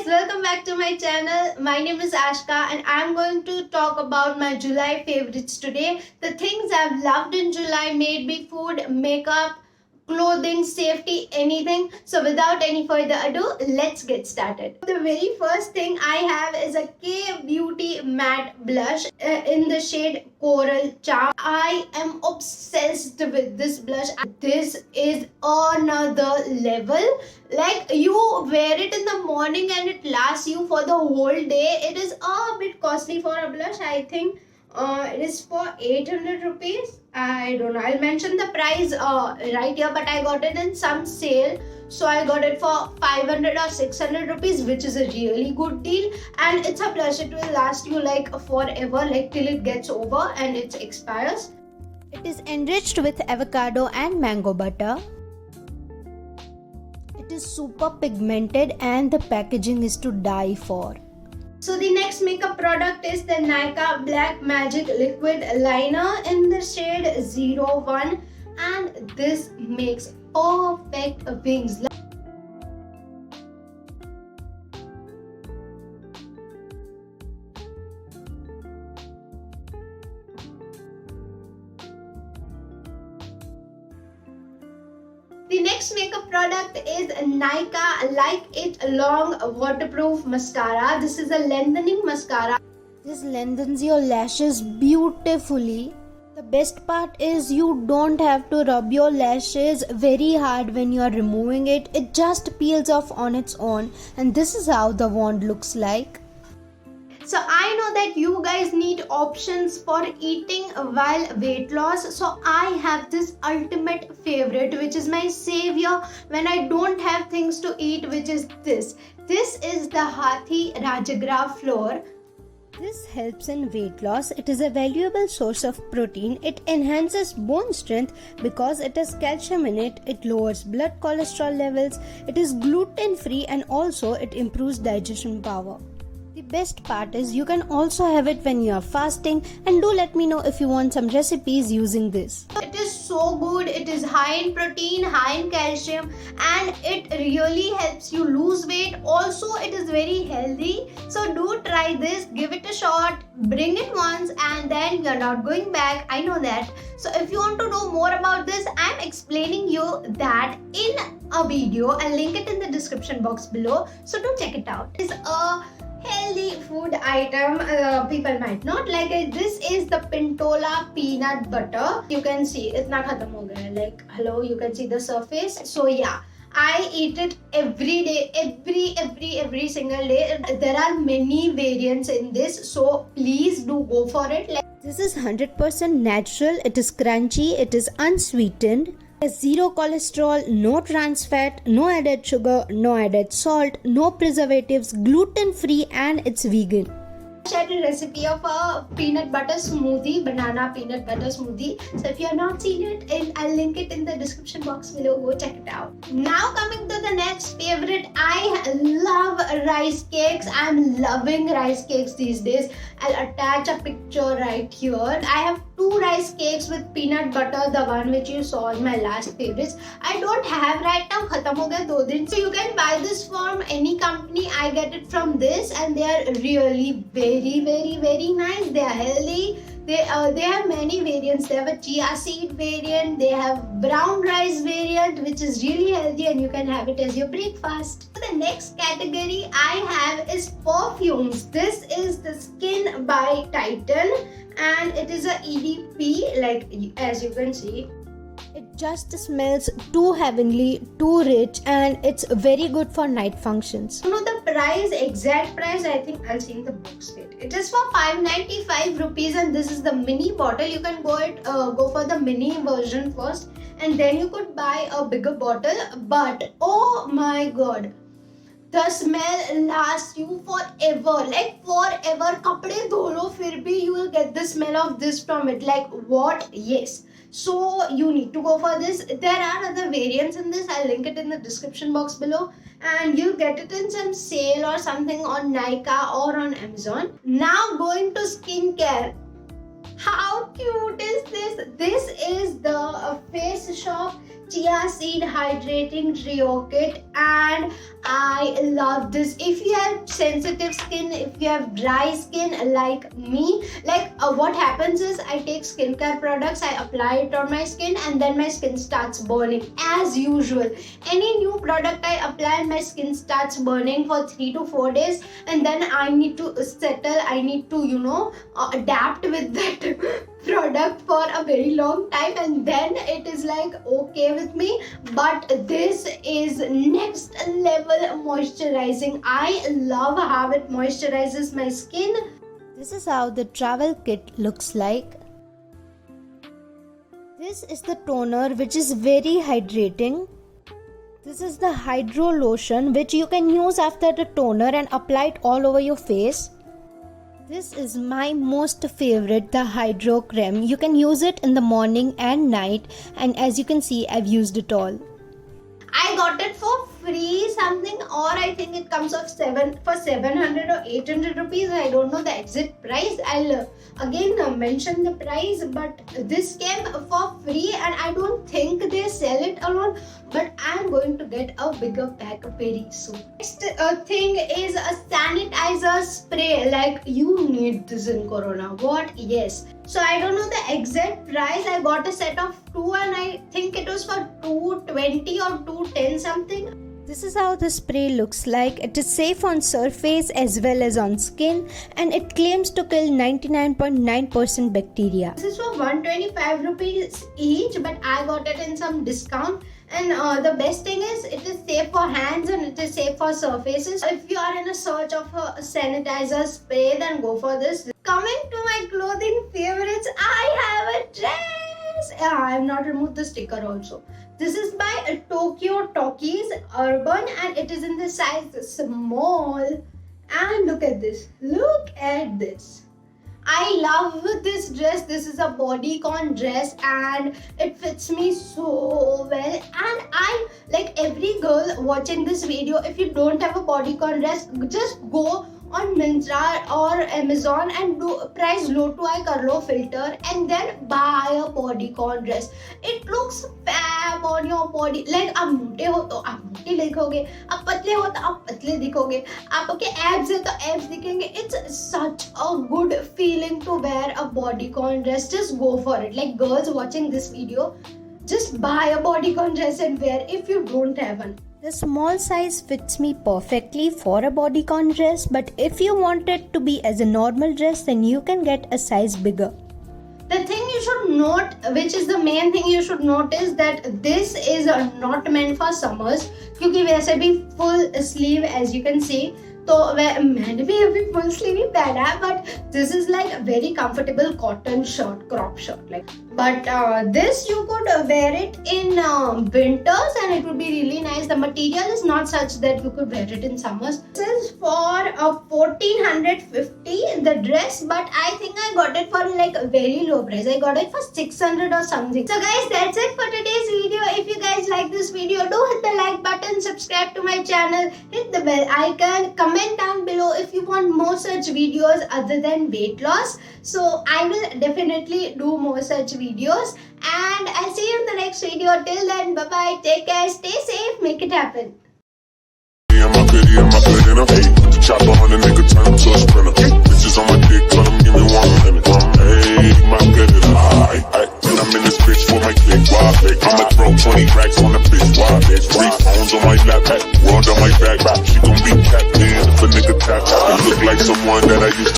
guys, welcome back to my channel. My name is Ashka and I'm going to talk about my July favorites today. The things I've loved in July, made me food, makeup, clothing, safety, anything. So without any further ado, let's get started. The very first thing I have is a K Beauty matte blush in the shade Coral Charm. I am obsessed with this blush. This is another level. Like, you wear it in the morning and it lasts you for the whole day. It is a bit costly for a blush. I think it is for 800 rupees. I don't know, I'll mention the price right here, but I got it in some sale, so I got it for 500 or 600 rupees, which is a really good deal. And it's a blush, it will last you like forever, like till it gets over and it expires. It is enriched with avocado and mango butter. It is super pigmented and the packaging is to die for. So the next makeup product is the Nykaa Black Magic Liquid Liner in the shade 01, and this makes perfect wings. The next makeup product is Nykaa Like It Long Waterproof Mascara. This is a lengthening mascara. This lengthens your lashes beautifully. The best part is you don't have to rub your lashes very hard when you are removing it. It just peels off on its own, and this is how the wand looks like. So I know that you guys need options for eating while weight loss. So I have this ultimate favorite, which is my savior when I don't have things to eat, which is this. This is the Hathi Rajagra flour. This helps in weight loss. It is a valuable source of protein. It enhances bone strength because it has calcium in it. It lowers blood cholesterol levels. It is gluten free and also it improves digestion power. The best part is you can also have it when you are fasting, and do let me know if you want some recipes using this. It is so good. It is high in protein, high in calcium, and it really helps you lose weight. Also, it is very healthy. So do try this, give it a shot, bring it once and then you're not going back. I know that. So if you want to know more about this, I'm explaining you that in a video. I'll link it in the description box below. So do check it out. It's a healthy food item. People might not like it. This is the Pintola peanut butter. You can see itna khatam ho gaya, like hello, you can see the surface. So yeah, I eat it every day, every single day. There are many variants in this, so please do go for it. This is 100% natural. It is crunchy. It is unsweetened. Zero cholesterol, no trans fat, no added sugar, no added salt, no preservatives, gluten free, and it's vegan. I shared a recipe of a peanut butter smoothie, banana peanut butter smoothie. So if you have not seen it, I'll link it in the description box below. Go check it out. Now coming to the next favorite, I love rice cakes. I'm loving rice cakes these days. I'll attach a picture right here. I have 2 rice cakes with peanut butter, the one which you saw in my last favorites. I don't have right now, khatam ho gaya 2 din. So you can buy this from any company. I get it from this, and they are really very nice. They are healthy. They have many variants. They have a chia seed variant. They have brown rice variant, which is really healthy, and you can have it as your breakfast. The next category I have is perfumes. This is the Skin by Titan, and it is a EDP, like as you can see. It just smells too heavenly, too rich, and it's very good for night functions. You know the price, exact price, I think I'll see in the box. It is for 595 rupees, and this is the mini bottle. You can go for the mini version first, and then you could buy a bigger bottle. But oh my god, the smell lasts you forever, like forever. Kapde dho lo, fir bhi you will get the smell of this from it. Like what? Yes. So you need to go for this. There are other variants in this. I'll link it in the description box below, and you'll get it in some sale or something on Nykaa or on Amazon. Now going to skincare. How cute is this? This is the Face Shop chia seed hydrating trio kit, and I love this. If you have sensitive skin, if you have dry skin like me, what happens is I take skincare products, I apply it on my skin, and then my skin starts burning as usual. Any new product I apply and my skin starts burning for 3 to 4 days, and then I need to settle, I need to adapt with that product for a very long time, and then it is like okay with me. But this is next level moisturizing. I love how it moisturizes my skin. This is how the travel kit looks like. This is the toner, which is very hydrating. This is the hydro lotion, which you can use after the toner and apply it all over your face. This is my most favorite, the hydro creme. You can use it in the morning and night, and as you can see, I've used it all. I got it for free something, or I think it comes off 700 or 800 rupees. I don't know the exact price. I'll again mention the price, but this came for free, and I don't think they sell it alone, but I'm going to get a bigger pack very soon. Next thing is a sanitizer spray. Like, you need this in Corona. What? Yes. So I don't know the exact price. I got a set of 2, and I think it was for 220 or 210 something. This is how the spray looks like. It is safe on surface as well as on skin, and it claims to kill 99.9% bacteria. This is for 125 rupees each, but I got it in some discount. And the best thing is, it is safe for hands and it is safe for surfaces. If you are in a search of a sanitizer spray, then go for this. Coming to my clothing favorites, I have a dress. I have not removed the sticker also. This is by Tokyo Talkies Urban, and it is in the size small. And look at this. Look at this. I love this dress. This is a bodycon dress, and it fits me so well. And I like every girl watching this video, if you don't have a bodycon dress, just go on Myntra or Amazon and do price low to high kar lo filter, and then buy a bodycon dress. It looks fab on your body. Like, आप मोटे हो तो आप मोटे दिखोगे, आप पतले हो तो आप पतले दिखोगे, आपके abs है तो abs दिखेंगे. It's such a good feeling to wear a bodycon dress. Just go for it. Like, girls watching this video, just buy a bodycon dress and wear if you don't have one. The small size fits me perfectly for a bodycon dress, but if you want it to be as a normal dress, then you can get a size bigger. The thing you should note, which is the main thing you should notice, that this is not meant for summers, क्योंकि वैसे भी full sleeve as you can see. तो मैंने भी अभी full sleeve ही पहना है, but this is like a very comfortable cotton shirt, crop shirt like. But this you could wear it in winters, and it would be really nice. The material is not such that you could wear it in summers. This is for 1450 the dress, but I think I got it for like a very low price. I got it for 600 or something. So guys, that's it for today's video. If you guys like this video, do hit the like button, subscribe to my channel, hit the bell icon, comment down below if you want more such videos other than weight loss. So I will definitely do more such videos, and I'll see you in the next video. Till then, bye bye, take care, stay safe, make it happen. Chopper on a nigga, turn him to a sprinter. Bitches on my dick, tell him give me 1 minute. Hey, my predator. And I'm in this bitch for my click. Wild click. I'ma throw 20 racks on the bitch. Wild bitch. 3 phones on my lap. World on my back. She gon' be tapped in if a nigga tap. It look like someone that I used to.